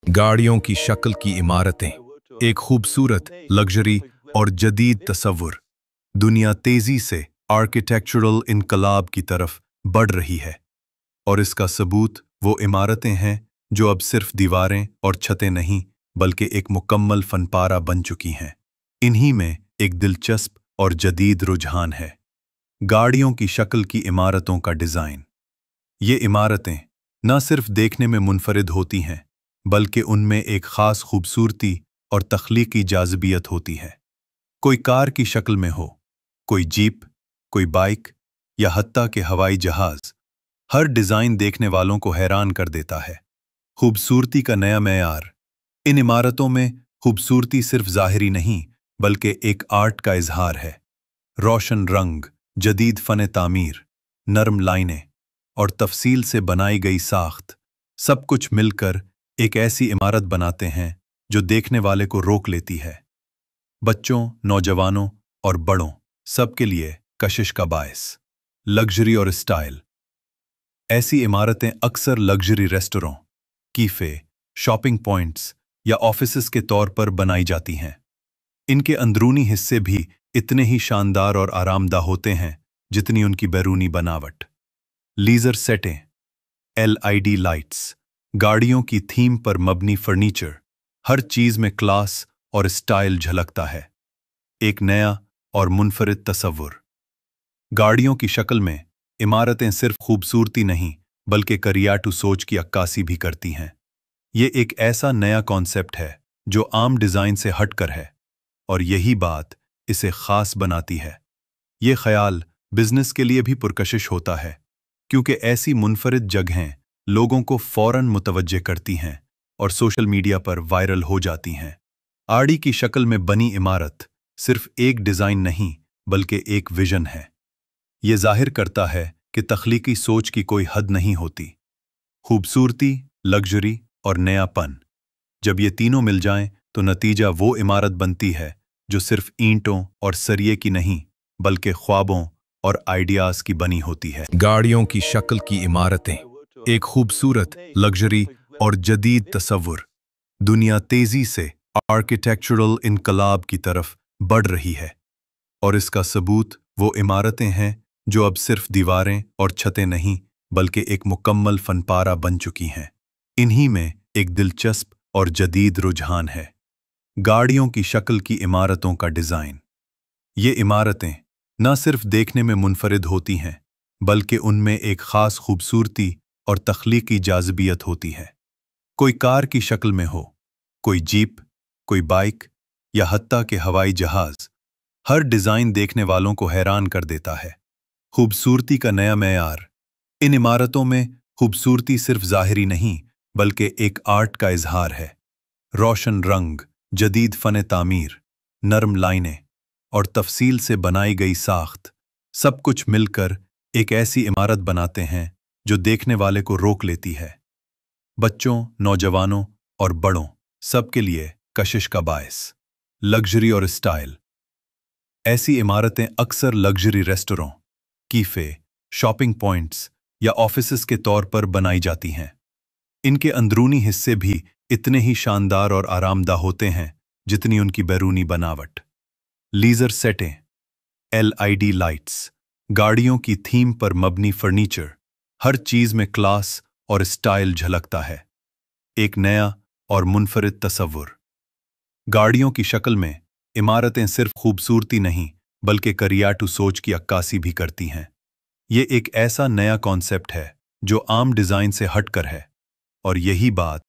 गाड़ियों की शक्ल की इमारतें, एक खूबसूरत, लग्जरी और जदीद तस्वुर। दुनिया तेजी से आर्किटेक्चरल इनकलाब की तरफ बढ़ रही है, और इसका सबूत वो इमारतें हैं जो अब सिर्फ दीवारें और छतें नहीं बल्कि एक मुकम्मल फनपारा बन चुकी हैं। इन्हीं में एक दिलचस्प और जदीद रुझान है, गाड़ियों की शक्ल की इमारतों का डिज़ाइन। ये इमारतें न सिर्फ देखने में मुनफरिद होती हैं, बल्कि उनमें एक ख़ास खूबसूरती और तख्लीकी जाज़बियत होती है। कोई कार की शक्ल में हो, कोई जीप, कोई बाइक या हत्ता के हवाई जहाज़, हर डिज़ाइन देखने वालों को हैरान कर देता है। खूबसूरती का नया मेयार। इन इमारतों में खूबसूरती सिर्फ ज़ाहिरी नहीं बल्कि एक आर्ट का इजहार है। रोशन रंग, जदीद फ़न तामीर, नरम लाइनें और तफसील से बनाई गई साख्त, सब कुछ मिलकर एक ऐसी इमारत बनाते हैं जो देखने वाले को रोक लेती है। बच्चों, नौजवानों और बड़ों, सबके लिए कशिश का बायस। लग्जरी और स्टाइल। ऐसी इमारतें अक्सर luxury restaurant, cafe, shopping points या ऑफिसेज के तौर पर बनाई जाती हैं। इनके अंदरूनी हिस्से भी इतने ही शानदार और आरामदा होते हैं जितनी उनकी बैरूनी बनावट। लीजर सेटें, LED लाइट्स, गाड़ियों की थीम पर मबनी फर्नीचर, हर चीज में क्लास और स्टाइल झलकता है। एक नया और मुनफरिद तस्वुर। गाड़ियों की शक्ल में इमारतें सिर्फ खूबसूरती नहीं बल्कि करियाटू सोच की अक्कासी भी करती हैं। ये एक ऐसा नया कॉन्सेप्ट है जो आम डिज़ाइन से हटकर है, और यही बात इसे खास बनाती है। ये ख्याल बिजनेस के लिए भी पुरकशिश होता है, क्योंकि ऐसी मुनफरिद जगहें लोगों को फौरन मुतवज्जे करती हैं और सोशल मीडिया पर वायरल हो जाती हैं। आड़ी की शक्ल में बनी इमारत सिर्फ एक डिज़ाइन नहीं बल्कि एक विजन है। ये जाहिर करता है कि तख्लीकी सोच की कोई हद नहीं होती। खूबसूरती, लग्जरी और नयापन, जब ये तीनों मिल जाएं तो नतीजा वो इमारत बनती है जो सिर्फ ईंटों और सरिये की नहीं बल्कि ख्वाबों और आइडियाज की बनी होती है। गाड़ियों की शक्ल की इमारतें, एक खूबसूरत, लग्जरी और जदीद तस्वुर। दुनिया तेजी से आर्किटेक्चरल इनकलाब की तरफ बढ़ रही है, और इसका सबूत वो इमारतें हैं जो अब सिर्फ दीवारें और छतें नहीं बल्कि एक मुकम्मल फनपारा बन चुकी हैं। इन्हीं में एक दिलचस्प और जदीद रुझान है, गाड़ियों की शक्ल की इमारतों का डिज़ाइन। ये इमारतें न सिर्फ देखने में मुनफरिद होती हैं बल्कि उनमें एक ख़ास खूबसूरती और तख्लीकी जाज़बियत होती है। कोई कार की शक्ल में हो, कोई जीप, कोई बाइक या हत्ता के हवाई जहाज़, हर डिज़ाइन देखने वालों को हैरान कर देता है। खूबसूरती का नया मेयार। इन इमारतों में खूबसूरती सिर्फ ज़ाहिरी नहीं बल्कि एक आर्ट का इजहार है। रोशन रंग, जदीद फ़न तामीर, नरम लाइनें और तफसील से बनाई गई साख्त, सब कुछ मिलकर एक ऐसी इमारत बनाते हैं जो देखने वाले को रोक लेती है। बच्चों, नौजवानों और बड़ों, सबके लिए कशिश का बायस। लग्जरी और स्टाइल। ऐसी इमारतें अक्सर luxury restaurant, cafe, shopping points या ऑफिसेज के तौर पर बनाई जाती हैं। इनके अंदरूनी हिस्से भी इतने ही शानदार और आरामदा होते हैं जितनी उनकी बैरूनी बनावट। लीजर सेटें, LED लाइट्स, गाड़ियों की थीम पर मबनी फर्नीचर, हर चीज में क्लास और स्टाइल झलकता है। एक नया और मुनफरिद तस्वुर। गाड़ियों की शक्ल में इमारतें सिर्फ खूबसूरती नहीं बल्कि करियाटू सोच की अक्कासी भी करती हैं। ये एक ऐसा नया कॉन्सेप्ट है जो आम डिज़ाइन से हटकर है, और यही बात